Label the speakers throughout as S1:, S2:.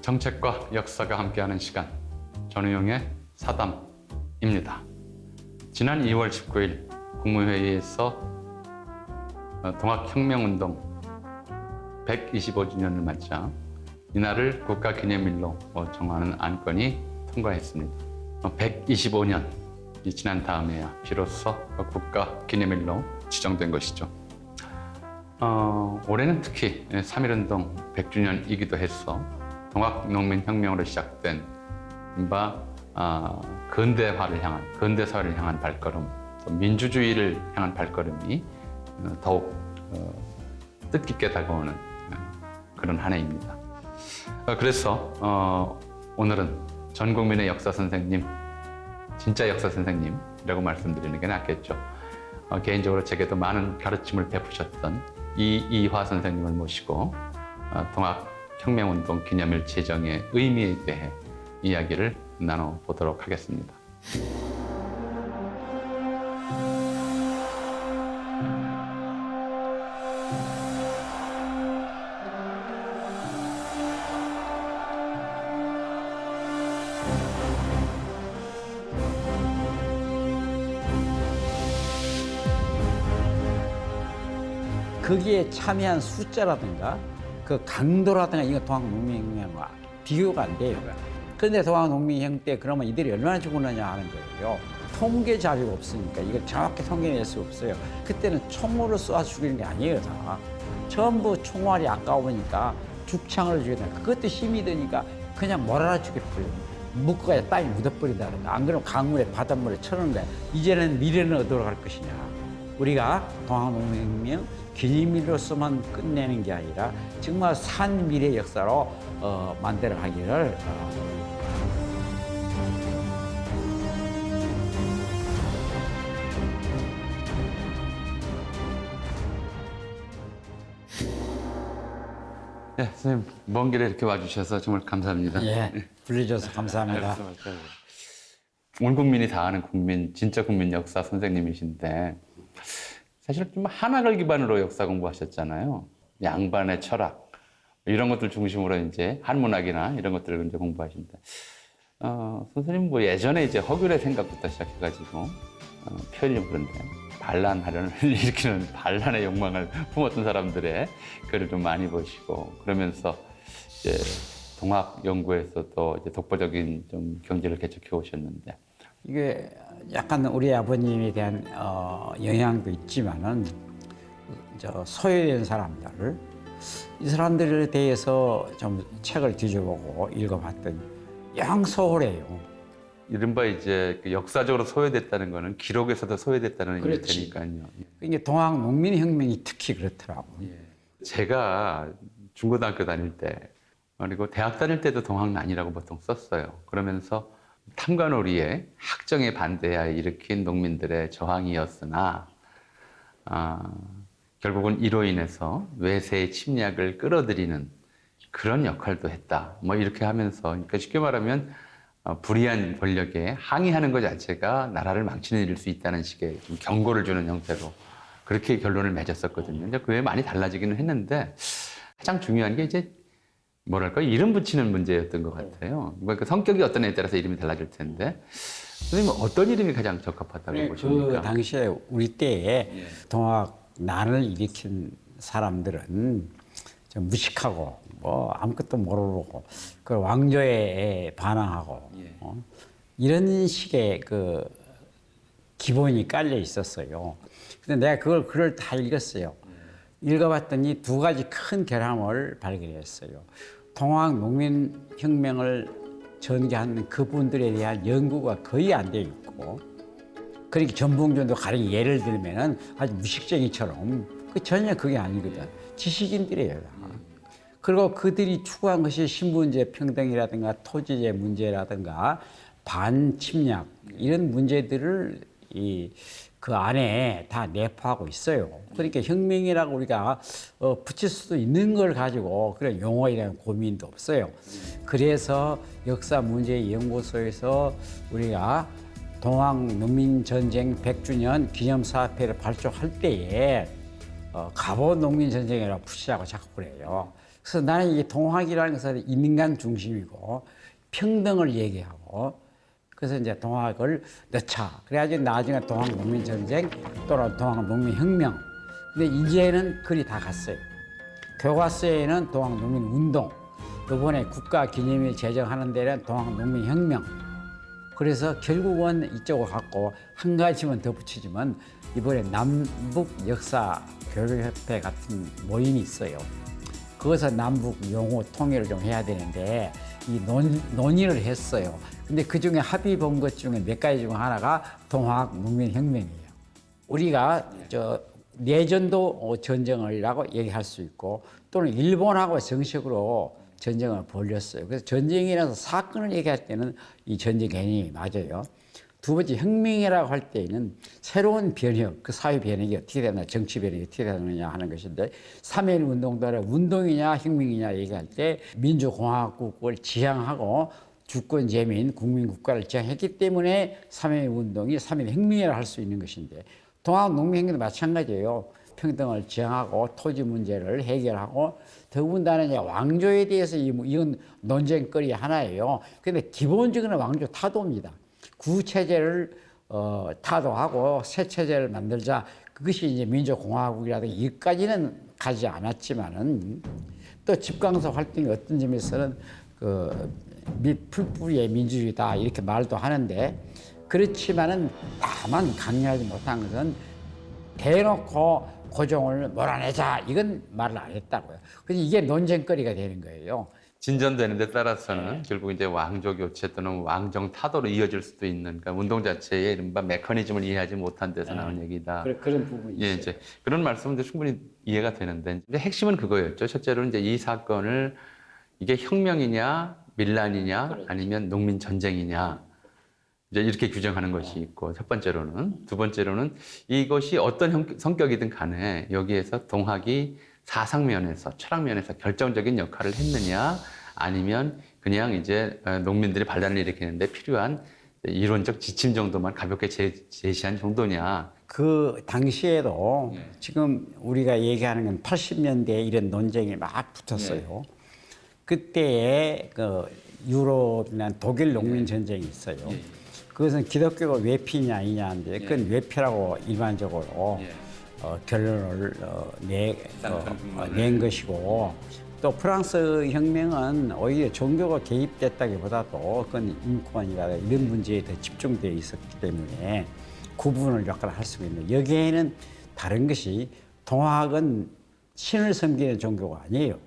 S1: 정책과 역사가 함께하는 시간, 전우용의 사담입니다. 지난 2월 19일 국무회의에서 동학혁명운동 125주년을 맞자 이날을 국가기념일로 정하는 안건이 통과했습니다. 125년이 지난 다음에야 비로소 국가기념일로 지정된 것이죠. 올해는 특히 3.1운동 100주년이기도 해서 동학농민혁명으로 시작된 바 근대화를 향한, 근대사회를 향한 발걸음, 또 민주주의를 향한 발걸음이 더욱 뜻깊게 다가오는 그런 한 해입니다. 그래서 오늘은 전 국민의 역사 선생님, 진짜 역사 선생님이라고 말씀드리는 게 낫겠죠. 개인적으로 제게도 많은 가르침을 베푸셨던 이이화 선생님을 모시고 동학혁명운동 기념일 제정의 의미에 대해 이야기를 나눠보도록 하겠습니다.
S2: 거기에 참여한 숫자라든가 그 강도라든가 이거 동학농민혁명과 비교가 안 돼요. 그런데 동학농민혁명 때 그러면 이들이 얼마나 죽었느냐 하는 거예요. 통계 자료가 없으니까 이걸 정확히 통계낼 수 없어요. 그때는 총으로 쏘아 죽이는 게 아니에요, 다. 전부 총알이 아까우니까 죽창으로 죽이다. 그것도 힘이 드니까 그냥 몰아라 죽여버려요. 묶어야 땅에 묻어버린다든가. 안 그러면 강물에 바닷물에 쳐놓는데 이제는 미래는 어디로 갈 것이냐. 우리가 동학농민혁명 기념일로서만 끝내는 게 아니라 정말 산 미래 역사로 만들어 가기를
S1: 네, 선생님 먼 길에 이렇게 와주셔서 정말 감사합니다.
S2: 예, 불러줘서 감사합니다.
S1: 온 국민이 다 아는 국민, 진짜 국민 역사 선생님이신데 사실 좀 한학을 기반으로 역사 공부하셨잖아요. 양반의 철학 이런 것들 중심으로 이제 한문학이나 이런 것들을 이제 공부하신다. 선생님 뭐 예전에 이제 허균의 생각부터 시작해가지고 표현이 그런데 반란하려는 일으키는 반란의 욕망을 품었던 사람들의 글을 좀 많이 보시고 그러면서 이제 동학 연구에서도 이제 독보적인 좀 경지를 개척해 오셨는데.
S2: 이게 약간 우리 아버님에 대한 영향도 있지만은 소외된 사람들 이 사람들에 대해서 좀 책을 뒤져보고 읽어봤더니 영 소홀해요.
S1: 이른바 이제 역사적으로 소외됐다는 거는 기록에서도 소외됐다는 의미니까요.
S2: 이게 동학농민혁명이 특히 그렇더라고.
S1: 제가 중고등학교 다닐 때 그리고 대학 다닐 때도 동학난이라고 보통 썼어요. 그러면서 탐관오리의 학정에 반대하여 일으킨 농민들의 저항이었으나 결국은 이로 인해서 외세의 침략을 끌어들이는 그런 역할도 했다. 뭐 이렇게 하면서 그러니까 쉽게 말하면 불의한 권력에 항의하는 것 자체가 나라를 망치는 일일 수 있다는 식의 좀 경고를 주는 형태로 그렇게 결론을 맺었었거든요. 이제 그 외에 많이 달라지기는 했는데 가장 중요한 게 이제 뭐랄까 이름 붙이는 문제였던 것 같아요. 그러니까 성격이 어떤 애에 따라서 이름이 달라질 텐데 선생님은 어떤 이름이 가장 적합하다고 보십니까?
S2: 그 당시에 우리 때에 동학난을 일으킨 사람들은 좀 무식하고 뭐 아무것도 모르고 그 왕조에 반항하고 이런 식의 그 기본이 깔려 있었어요. 근데 내가 그걸 글을 다 읽었어요. 읽어봤더니 두 가지 큰 결함을 발견했어요. 동학농민혁명을 전개하는 그분들에 대한 연구가 거의 안 돼 있고, 그러니까 전봉준도 가령 예를 들면은 아주 무식쟁이처럼 전혀 그게 아니거든. 지식인들이에요. 그리고 그들이 추구한 것이 신분제 평등이라든가 토지제 문제라든가 반침략 이런 문제들을 그 안에 다 내포하고 있어요. 그러니까 혁명이라고 우리가 붙일 수도 있는 걸 가지고 그런 용어에 대한 고민도 없어요. 그래서 역사문제연구소에서 우리가 동학농민전쟁 100주년 기념사업회를 발족할 때에 갑오농민전쟁이라고 붙이자고 자꾸 그래요. 그래서 나는 이 동학이라는 것은 인간 중심이고 평등을 얘기하고 그래서 이제 동학을 넣자. 그래가지고 나중에 동학농민전쟁 또는 동학농민혁명. 근데 이제는 글이 다 갔어요. 교과서에는 동학농민운동, 이번에 국가기념일 제정하는 데는 동학농민혁명. 그래서 결국은 이쪽으로 갔고 한 가지만 더 붙이지만 이번에 남북역사교류협회 같은 모임이 있어요. 거기서 남북 용어 통일을 좀 해야 되는데 이 논의를 했어요. 근데 그 중에 합의 본 것 중에 몇 가지 중 하나가 동학농민혁명이에요. 우리가 내전도 전쟁이라고 얘기할 수 있고 또는 일본하고 정식으로 전쟁을 벌였어요. 그래서 전쟁이라서 사건을 얘기할 때는 이 전쟁 개념이 맞아요. 두 번째 혁명이라고 할 때는 새로운 변혁, 그 사회 변혁이 어떻게 되나, 정치 변혁이 어떻게 되느냐 하는 것인데 3.1 운동단의 운동이냐 혁명이냐 얘기할 때 민주공화국을 지향하고 주권 제민 국민국가를 지향했기 때문에 3.1 운동이 3.1 혁명이라고 할 수 있는 것인데 동학농민혁명도 마찬가지예요. 평등을 지향하고 토지 문제를 해결하고 더군다나 이제 왕조에 대해서 이건 논쟁거리 하나예요. 그런데 기본적으로 왕조 타도입니다. 구체제를 타도하고 새 체제를 만들자. 그것이 이제 민주공화국이라든가 여기까지는 가지 않았지만은 또 집강서 활동이 어떤 점에서는 풀뿌리의 민주주의다 이렇게 말도 하는데 그렇지만은 다만 강요하지 못한 것은 대놓고 고종을 몰아내자 이건 말을 안 했다고요. 그래서 이게 논쟁거리가 되는 거예요.
S1: 진전되는 데 따라서는 결국 이제 왕조 교체 또는 왕정 타도로 이어질 수도 있는 그러니까 운동 자체의 이른바 메커니즘을 이해하지 못한 데서 나온 얘기다.
S2: 그런 부분이 있어요.
S1: 예, 이제 그런 말씀도 충분히 이해가 되는데 근데 핵심은 그거였죠. 첫째로 이제 이 사건을 이게 혁명이냐 밀란이냐 아니면 농민 전쟁이냐 이제 이렇게 규정하는 것이 있고 첫 번째로는 두 번째로는 이것이 어떤 성격이든 간에 여기에서 동학이 사상면에서 철학면에서 결정적인 역할을 했느냐 아니면 그냥 이제 농민들이 반란을 일으키는데 필요한 이론적 지침 정도만 가볍게 제시한 정도냐.
S2: 그 당시에도 지금 우리가 얘기하는 건 80년대에 이런 논쟁이 막 붙었어요. 그때에 그 유럽이나 독일 농민 전쟁이 있어요. 그것은 기독교가 외피냐 아니냐인데 그건 외피라고 일반적으로 결론을 낸 것이고 또 프랑스 혁명은 오히려 종교가 개입됐다기보다도 그건 인권이나 이런 문제에 더 집중되어 있었기 때문에 구분을 역할을 할 수가 있는데 여기에는 다른 것이 동학은 신을 섬기는 종교가 아니에요.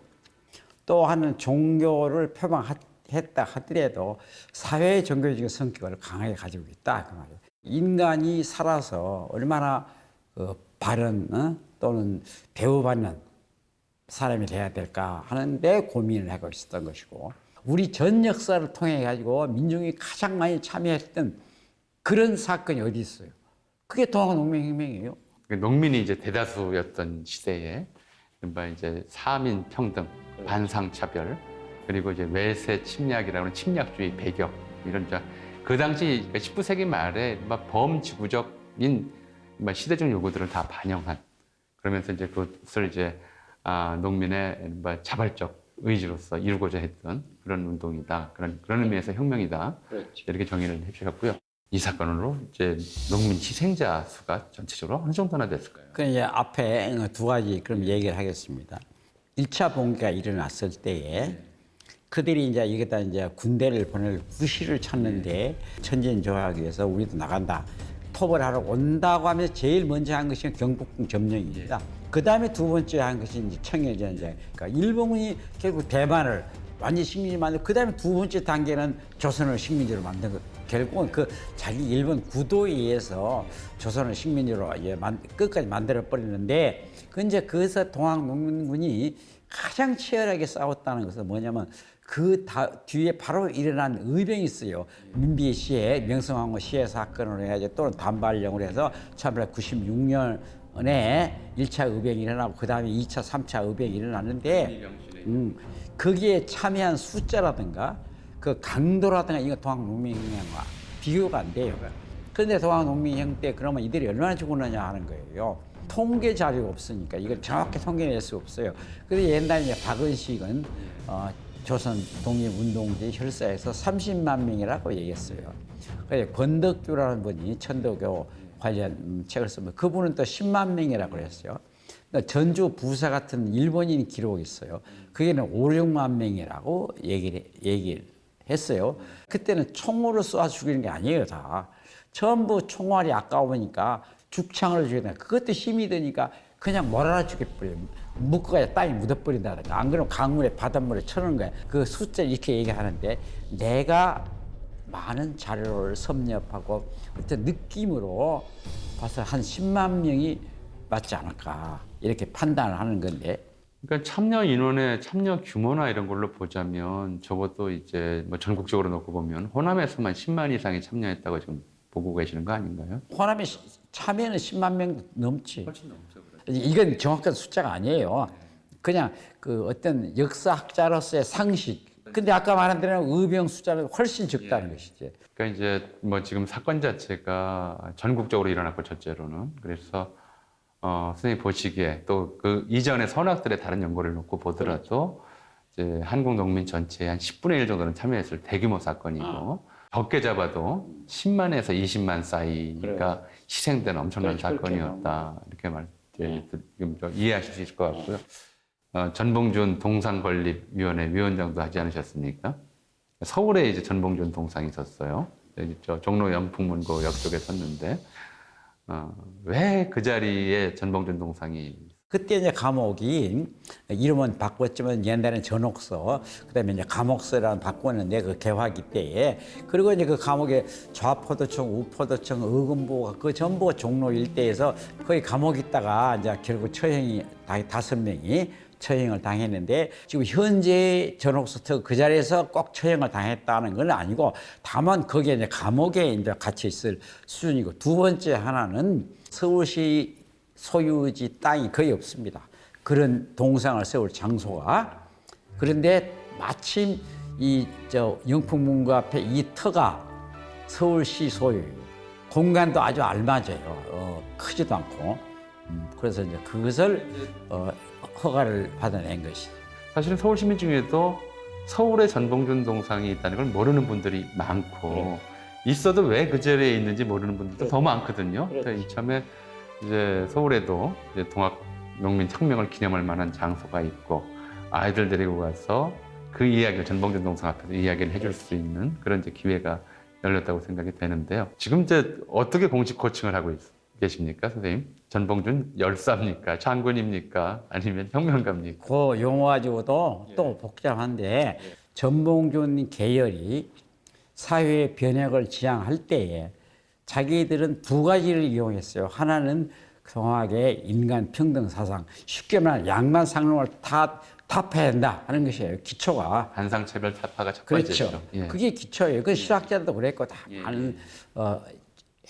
S2: 또 하는 종교를 표방했다 하더라도 사회의 종교적인 성격을 강하게 가지고 있다 그 말이에요. 인간이 살아서 얼마나 바른 또는 대우받는 사람이 돼야 될까 하는데 고민을 하고 있었던 것이고 우리 전 역사를 통해 가지고 민중이 가장 많이 참여했던 그런 사건이 어디 있어요? 그게 동학농민혁명이에요.
S1: 농민이 이제 대다수였던 시대에 이제 사민 평등, 반상차별 그리고 이제 외세 침략이라고 하는 침략주의 배격 이런 그 당시 19세기 말에 범지구적인 시대적 요구들을 다 반영한 그러면서 이제 그것을 이제 농민의 자발적 의지로서 이루고자 했던 그런 운동이다. 그런 의미에서 혁명이다. 그렇지. 이렇게 정의를 해주셨고요. 이 사건으로 이제 농민 희생자 수가 전체적으로 어느 정도나 됐을까요?
S2: 그 이제 앞에 두 가지 그럼 얘기를 하겠습니다. 1차 봉기가 일어났을 때에 그들이 이제 여기다 이제 군대를 보낼 구실을 찾는데 천진조약에 의해서 우리도 나간다. 토벌하러 온다고 하면서 제일 먼저 한 것이 경복궁 점령입니다. 그 다음에 두 번째 한 것이 이제 청해전쟁. 그러니까 일본군이 결국 대만을 완전 식민지 만들고 그 다음에 두 번째 단계는 조선을 식민지로 만든 것. 결국은 그 자기 일본 구도에 의해서 조선을 식민지로 끝까지 만들어 버리는데 그 이제 거기서 동학농민군이 가장 치열하게 싸웠다는 것은 뭐냐면 그 뒤에 바로 일어난 의병이 있어요. 민비 시해, 명성황후 시해 사건으로 해가지고 또는 단발령으로 해서 1896년에 1차 의병이 일어나고 그 다음에 2차, 3차 의병이 일어났는데 거기에 참여한 숫자라든가 그 강도라든가 이거 동학농민혁명과 비교가 안 돼요. 그런데 동학농민혁명 때 그러면 이들이 얼마나 죽었느냐 하는 거예요. 통계 자료가 없으니까 이걸 정확히 통계낼 수 없어요. 그래서 옛날에 이제 박은식은 조선 독립운동지 혈사에서 30만 명이라고 얘기했어요. 그래서 권덕규라는 분이 천도교 관련 책을 쓰면 그분은 또 10만 명이라고 그랬어요. 전주 부사 같은 일본인 기록이 있어요. 그게는 5, 6만 명이라고 얘기를 했어요. 그때는 총으로 쏴 죽이는 게 아니에요, 다. 전부 총알이 아까우니까 죽창을 죽이다. 그것도 힘이 드니까 그냥 몰아라 죽여버려요. 묶어야 땅에 묻어버린다든가. 안 그러면 강물에 바닷물에 쳐넣는 거야. 그 숫자 이렇게 얘기하는데 내가 많은 자료를 섭렵하고 어떤 느낌으로 봐서 한 10만 명이 맞지 않을까 이렇게 판단을 하는 건데.
S1: 그러니까 참여 인원의 참여 규모나 이런 걸로 보자면 적어도 이제 뭐 전국적으로 놓고 보면 호남에서만 10만 이상이 참여했다고 지금 보고 계시는 거 아닌가요?
S2: 호남에 참여는 10만 명 넘지.
S1: 훨씬 넘죠.
S2: 이건 정확한 숫자가 아니에요. 그냥 그 어떤 역사학자로서의 상식. 근데 아까 말한 대로 의병 숫자는 훨씬 적다는 것이지.
S1: 그러니까 이제 뭐 지금 사건 자체가 전국적으로 일어났고 첫째로는 그래서 선생님 보시기에 또 그 이전의 선악들의 다른 연고를 놓고 보더라도 이제 한국 농민 전체의 한 10분의 1 정도는 참여했을 대규모 사건이고 적게 잡아도 10만에서 20만 사이가 희생된 엄청난 사건이었다 이렇게 지금 이해하실 수 있을 것 같고요. 전봉준 동상건립위원회 위원장도 하지 않으셨습니까? 서울에 이제 전봉준 동상이 있었어요. 저 종로 연풍문고 역 쪽에 섰는데 왜 그 자리에 전봉준 동상이
S2: 그때 이제 감옥이 이름은 바꿨지만 옛날에는 전옥서, 그다음에 이제 감옥서라는 바꿨는데 그 개화기 때에 그리고 이제 그 감옥에 좌포도청, 우포도청, 의금부가 그 전부 종로 일대에서 거의 감옥에 있다가 이제 결국 처형이 5명이 처형을 당했는데 지금 현재 전옥서 그 자리에서 꼭 처형을 당했다는 건 아니고 다만 거기에 이제 감옥에 이제 갇혀 있을 수준이고 두 번째 하나는 서울시 소유지 땅이 거의 없습니다. 그런 동상을 세울 장소가. 그런데 마침 이 영풍문고 앞에 이 터가 서울시 소유예요. 공간도 아주 알맞아요. 크지도 않고. 그래서 이제 그것을 허가를 받아낸 것이.
S1: 사실은 서울 시민 중에도 서울에 전봉준 동상이 있다는 걸 모르는 분들이 많고 있어도 왜 그 자리에 있는지 모르는 분들도 더 많거든요. 이참에 이제 서울에도 이제 동학농민혁명을 기념할 만한 장소가 있고 아이들 데리고 가서 그 이야기를 전봉준 동상 앞에서 이야기를 해줄 수 있는 그런 이제 기회가 열렸다고 생각이 되는데요. 지금 이제 어떻게 공식 코칭을 하고 계십니까, 선생님? 전봉준 열사입니까? 장군입니까? 아니면 혁명가입니까?
S2: 그 용어 가지고도 또 복잡한데 전봉준 계열이 사회의 변혁을 지향할 때에 자기들은 두 가지를 이용했어요. 하나는 정확하게 인간 평등 사상, 쉽게 말하면 양반 상용을 다 타파해야 된다 하는 것이에요. 기초가.
S1: 한상차별 타파가 첫
S2: 그렇죠.
S1: 번째죠. 예.
S2: 그게 기초예요. 그 실학자들도 그랬고 다 많은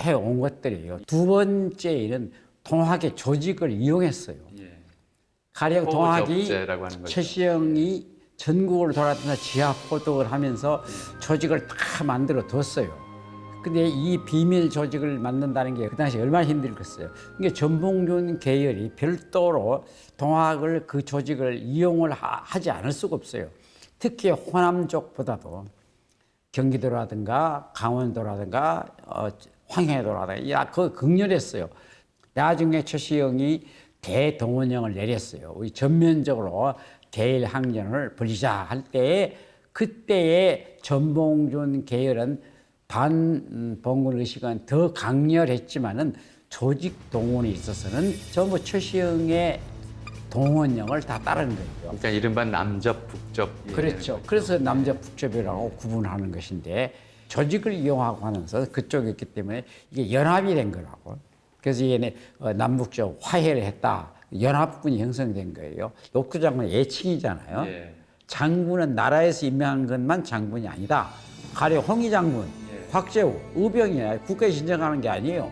S2: 해온 것들이에요. 두 번째는 동학의 조직을 이용했어요. 가령 동학이 최시영이 전국을 돌아다니면서 지하포독을 하면서 조직을 다 만들어 뒀어요. 근데 이 비밀 조직을 만든다는 게 그 당시 얼마나 힘들겠어요. 그러니까 전봉준 계열이 별도로 동학을 그 조직을 이용을 하지 않을 수가 없어요. 특히 호남 쪽보다도 경기도라든가 강원도라든가 황해도라든가 그거 극렬했어요. 나중에 최시영이 대동원령을 내렸어요. 우리 전면적으로 대일항전을 벌이자 할 때에 그때의 전봉준 계열은 반봉건 의식은 더 강렬했지만은 조직 동원에 있어서는 전부 최시영의 동원령을 다 따르는 거예요.
S1: 그러니까 이른바 남접, 북접.
S2: 그렇죠. 그래서 남접, 북접이라고 구분하는 것인데 조직을 이용하고 하면서 그쪽에 있기 때문에 이게 연합이 된 거라고. 그래서 이게 남북적 화해를 했다. 연합군이 형성된 거예요. 노크 장군은 예칭이잖아요. 장군은 나라에서 임명한 것만 장군이 아니다. 가령 홍희 장군, 곽재우, 의병이야. 국가에 인정하는 게 아니에요.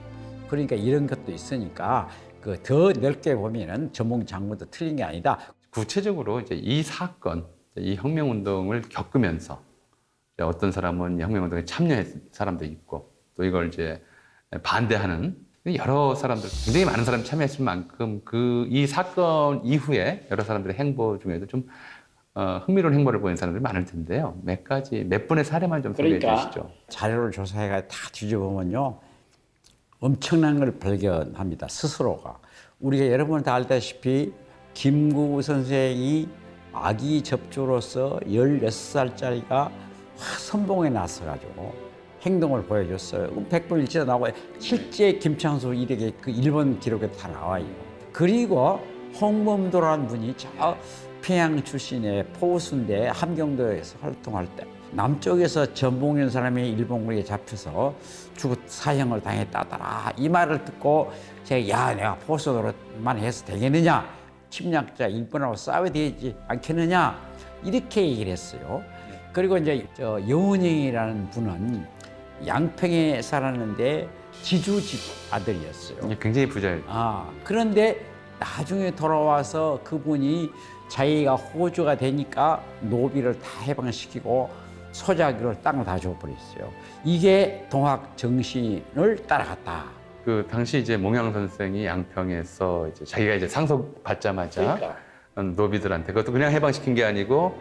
S2: 그러니까 이런 것도 있으니까 그 더 넓게 보면은 전봉 장군도 틀린 게 아니다.
S1: 구체적으로 이제 이 사건, 이 혁명운동을 겪으면서 어떤 사람은 혁명운동에 참여한 사람도 있고 또 이걸 이제 반대하는 여러 사람들, 굉장히 많은 사람이 참여했을 만큼 이 사건 이후에 여러 사람들의 행보 중에도 좀 흥미로운 행보를 보인 사람들이 많을 텐데요. 몇 분의 사례만 좀 소개해 주시죠.
S2: 자료를 조사해가 다 뒤져보면요, 엄청난 걸 발견합니다. 스스로가. 우리가 여러분 다 알다시피 김구 선생이 아기 접주로서 16살짜리가 선봉에 나서가지고 행동을 보여줬어요. 백분일치가 나오고 실제 김창수 일에게 그 일본 기록에 다 나와요. 그리고 홍범도라는 분이 저 평양 출신의 포수인데 함경도에서 활동할 때 남쪽에서 전봉이라는 사람이 일본군에 잡혀서 죽어 사형을 당했다더라. 이 말을 듣고 제가 내가 포수로만 해서 되겠느냐? 침략자 일본하고 싸워야 되지 않겠느냐? 이렇게 얘기를 했어요. 그리고 이제 여운형이라는 분은 양평에 살았는데 지주집 아들이었어요.
S1: 굉장히 부자였죠.
S2: 그런데 나중에 돌아와서 그분이 자기가 호주가 되니까 노비를 다 해방시키고 소자기를 땅을 다 줘버렸어요. 이게 동학 정신을 따라갔다.
S1: 그 당시 이제 몽양 선생이 양평에서 이제 자기가 이제 상속 받자마자 노비들한테 그것도 그냥 해방시킨 게 아니고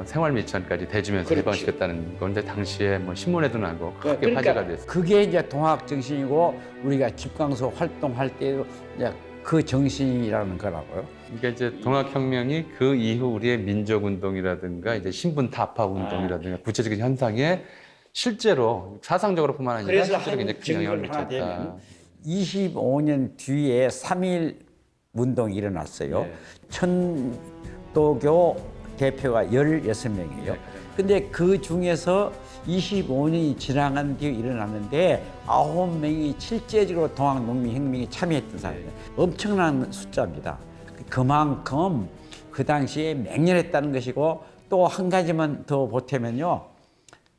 S1: 생활 미천까지 대주면서 해방시켰다는 건데 당시에 뭐 신문에도 나고 크게 화제가 됐어요.
S2: 그게 이제 동학 정신이고 우리가 집광소 활동할 때도 이제 그 정신이라는 거라고요.
S1: 그러니까 이제 동학혁명이 그 이후 우리의 민족운동이라든가 이제 신분 타파 운동이라든가 구체적인 현상에 실제로 사상적으로뿐만 아니라 실제로 굉장히 큰 영향을 미쳤다.
S2: 25년 뒤에 3.1 운동이 일어났어요. 천도교 대표가 16명이에요. 근데 그 중에서 25년이 지나간 뒤에 일어났는데 9명이 실제적으로 동학농민혁명에 참여했던 사람이에요. 엄청난 숫자입니다. 그만큼 그 당시에 맹렬했다는 것이고 또 한 가지만 더 보태면요.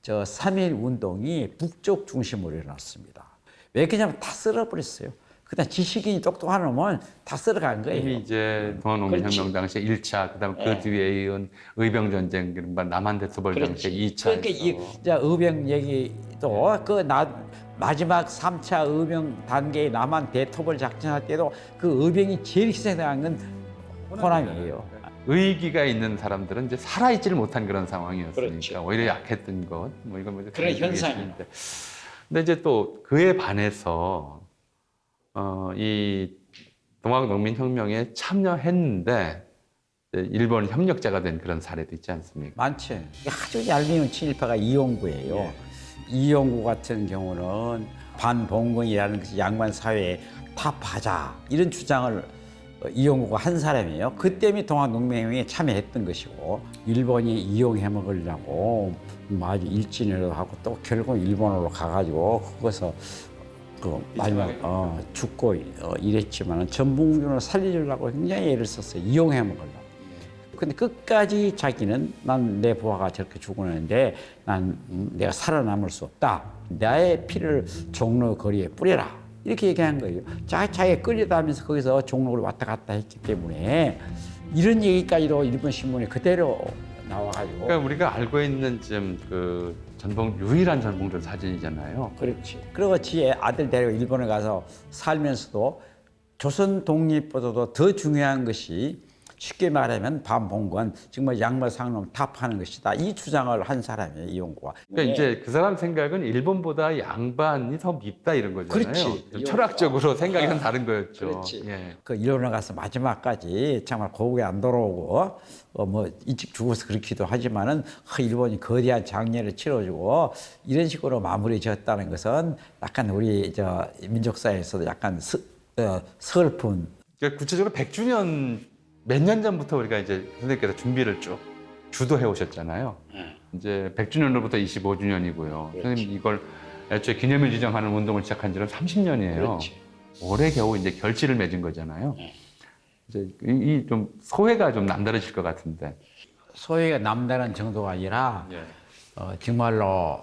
S2: 3.1 운동이 북쪽 중심으로 일어났습니다. 왜 그러냐면 다 쓸어버렸어요. 그다음 지식인이 똑똑한 놈은 다 쓸어간 거예요.
S1: 이미 이제 동학농민혁명 당시에 1차, 그다음 그 뒤에 이은 의병전쟁, 남한 대토벌 당시에 2차.
S2: 그러니까 이제 의병 얘기도 마지막 3차 의병 단계의 남한 대토벌 작전할 때도 그 의병이 제일 희생당한 건 호남이에요.
S1: 의기가 있는 사람들은 이제 살아있지를 못한 그런 상황이었으니까 오히려 약했던 것, 뭐 이건 뭐죠?
S2: 그런 현상인데.
S1: 근데 이제 또 그에 반해서 이 동학농민혁명에 참여했는데 일본 협력자가 된 그런 사례도 있지 않습니까?
S2: 많죠. 아주 얄미운 친일파가 이용구예요. 이용구 같은 경우는 반봉건이라는 그 양반 사회에 타파자 이런 주장을 이용구가 한 사람이에요. 그 때문에 동학농민혁명에 참여했던 것이고 일본이 이용해 먹으려고 아주 일진을 하고 또 결국 일본으로 가가지고 거기서 마지막 죽고 이랬지만 전봉준을 살리려고 굉장히 애를 썼어요. 이용해 먹으려고. 근데 끝까지 자기는 난 내 부하가 저렇게 죽었는데 난 내가 살아남을 수 없다. 나의 피를 종로 거리에 뿌려라. 이렇게 얘기한 거예요. 자기가 끌려다니면서 거기서 종로를 왔다 갔다 했기 때문에 이런 얘기까지도 일본 신문에 그대로 나와가지고.
S1: 그러니까 우리가 알고 있는 지금 그 유일한 전봉준 사진이잖아요.
S2: 그렇지. 그리고 지의 아들 데리고 일본에 가서 살면서도 조선 독립보다도 더 중요한 것이 쉽게 말하면 반봉건, 정말 양말 상놈 타파하는 것이다. 이 주장을 한 사람이에요, 이용구가.
S1: 그러니까 이제 그 사람 생각은 일본보다 양반이 더 밉다 이런 거잖아요.
S2: 그렇지.
S1: 철학적으로 생각이 좀 다른 거였죠.
S2: 그렇지.
S1: 예.
S2: 그 일본에 가서 마지막까지 정말 고국에 안 돌아오고 뭐 일찍 죽어서 그렇기도 하지만은 일본이 거대한 장례를 치러주고 이런 식으로 마무리 지었다는 것은 약간 우리 민족사회에서도 약간 슬픈.
S1: 그러니까 구체적으로 100주년 몇 년 전부터 우리가 이제 선생님께서 준비를 쭉 주도해 오셨잖아요. 이제 100주년으로부터 25주년이고요. 선생님 이걸 애초에 기념일 지정하는 운동을 시작한 지는 30년이에요.
S2: 그렇지.
S1: 올해 겨우 이제 결실을 맺은 거잖아요. 이제 이 좀 소회가 좀 남다르실 것 같은데.
S2: 소외가 남다른 정도가 아니라 정말로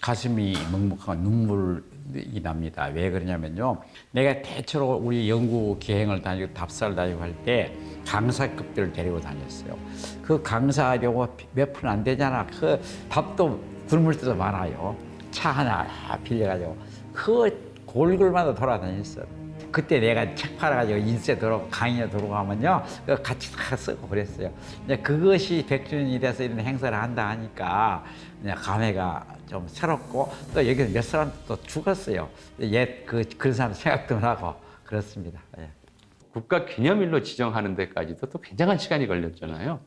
S2: 가슴이 먹먹하고 눈물이 납니다. 왜 그러냐면요. 내가 대체로 우리 연구 기행을 다니고 답사를 다니고 할 때 강사급들을 데리고 다녔어요. 그 강사료가 몇 푼 안 되잖아. 그 밥도 굶을 때도 많아요. 차 하나 빌려가지고 그 골골마다 돌아다녔어. 그때 내가 책 팔아가지고 인쇄 들어오고 강의에 들어가면요, 그거 같이 다 쓰고 그랬어요. 이제 그것이 100주년이 돼서 이런 행사를 한다 하니까 이제 감회가 좀 새롭고 또 여기서 몇 사람 또 죽었어요. 옛 그런 사람 생각도 나고 그렇습니다. 예.
S1: 국가 기념일로 지정하는 데까지도 또 굉장한 시간이 걸렸잖아요.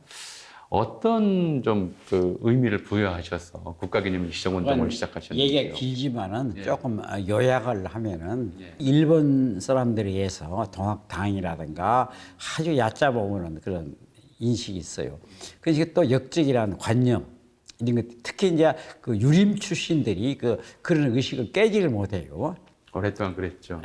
S1: 어떤 좀 그 의미를 부여하셔서 국가 기념일 지정 운동을 시작하셨는지요?
S2: 얘기가 길지만은
S1: 예.
S2: 조금 요약을 하면은
S1: 예.
S2: 일본 사람들에 의해서 동학당이라든가 아주 얕잡아오는 그런 인식이 있어요. 그래서 또 역적이라는 관념 이런 것, 특히 이제 그 유림 출신들이 그런 의식을 깨지를 못해요.
S1: 오랫동안 그랬죠.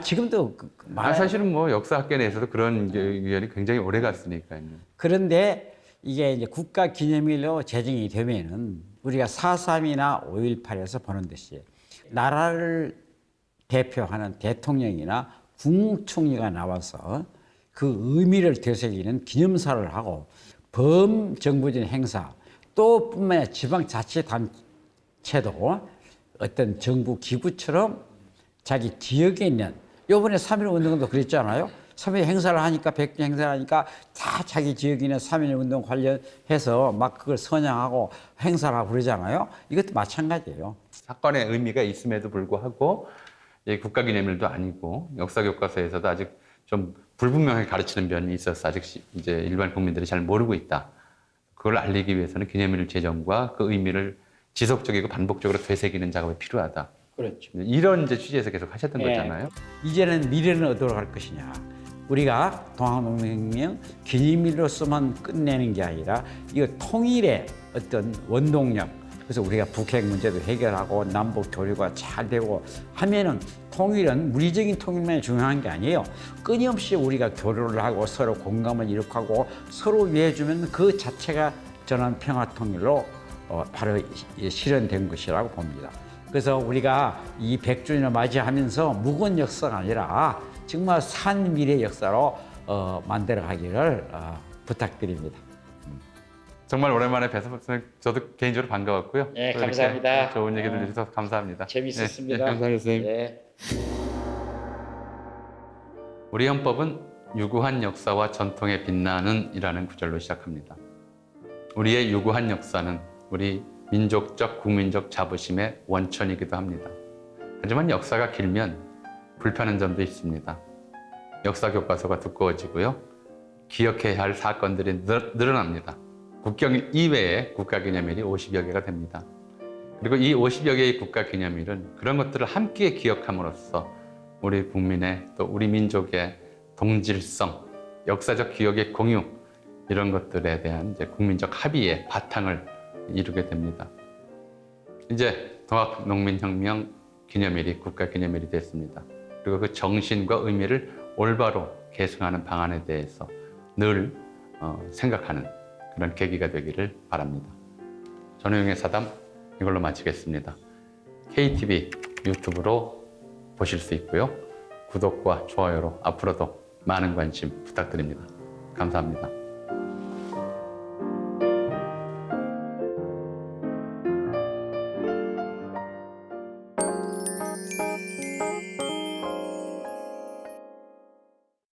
S2: 지금도
S1: 사실은 뭐 역사학계 내에서도 그런 의견이 굉장히 오래 갔으니까요.
S2: 그런데 이게 이제 국가 기념일로 제정이 되면은 우리가 4.3이나 5.18에서 보는 듯이 나라를 대표하는 대통령이나 국무총리가 나와서 그 의미를 되새기는 기념사를 하고 범정부적인 행사 또 뿐만 아니라 지방자치단체도 어떤 정부 기구처럼 자기 지역에 있는 요번에 3.1 운동도 그랬잖아요. 3.1 행사를 하니까 100주 행사를 하니까 다 자기 지역에 있는 3.1 운동 관련해서 막 그걸 선양하고 행사를 하고 그러잖아요. 이것도 마찬가지예요.
S1: 사건의 의미가 있음에도 불구하고 국가기념일도 아니고 역사교과서에서도 아직 좀 불분명하게 가르치는 면이 있어서 아직 이제 일반 국민들이 잘 모르고 있다. 그걸 알리기 위해서는 기념일 제정과 그 의미를 지속적이고 반복적으로 되새기는 작업이 필요하다.
S2: 그렇죠.
S1: 이런 이제 취지에서 계속 하셨던 거잖아요.
S2: 이제는 미래는 어디로 갈 것이냐. 우리가 동학농민혁명 기념일로서만 끝내는 게 아니라 이거 통일의 어떤 원동력. 그래서 우리가 북핵 문제도 해결하고 남북 교류가 잘 되고 하면은 통일은 물리적인 통일만이 중요한 게 아니에요. 끊임없이 우리가 교류를 하고 서로 공감을 이룩하고 서로 위해주면 그 자체가 저는 평화 통일로 바로 실현된 것이라고 봅니다. 그래서 우리가 이 100주년을 맞이하면서 무거운 역사가 아니라 정말 산 미래 역사로 만들어 가기를 부탁드립니다.
S1: 정말 오랜만에 뵈서 저도 개인적으로 반가웠고요.
S2: 네,
S1: 또 이렇게
S2: 감사합니다.
S1: 좋은 얘기 들려주셔서 감사합니다.
S2: 재밌었습니다.
S1: 네, 감사합니다, 선생님.
S2: 네.
S1: 우리 헌법은 유구한 역사와 전통에 빛나는 이라는 구절로 시작합니다. 우리의 유구한 역사는 우리 민족적, 국민적 자부심의 원천이기도 합니다. 하지만 역사가 길면 불편한 점도 있습니다. 역사 교과서가 두꺼워지고요. 기억해야 할 사건들이 늘어납니다. 국경 이외에 국가기념일이 50여 개가 됩니다. 그리고 이 50여 개의 국가기념일은 그런 것들을 함께 기억함으로써 우리 국민의 또 우리 민족의 동질성, 역사적 기억의 공유 이런 것들에 대한 이제 국민적 합의의 바탕을 이루게 됩니다. 이제 동학농민혁명 기념일이 국가기념일이 됐습니다. 그리고 그 정신과 의미를 올바로 계승하는 방안에 대해서 늘 생각하는 그런 계기가 되기를 바랍니다. 전호영의 사담 이걸로 마치겠습니다. KTV 유튜브로 보실 수 있고요. 구독과 좋아요로 앞으로도 많은 관심 부탁드립니다. 감사합니다.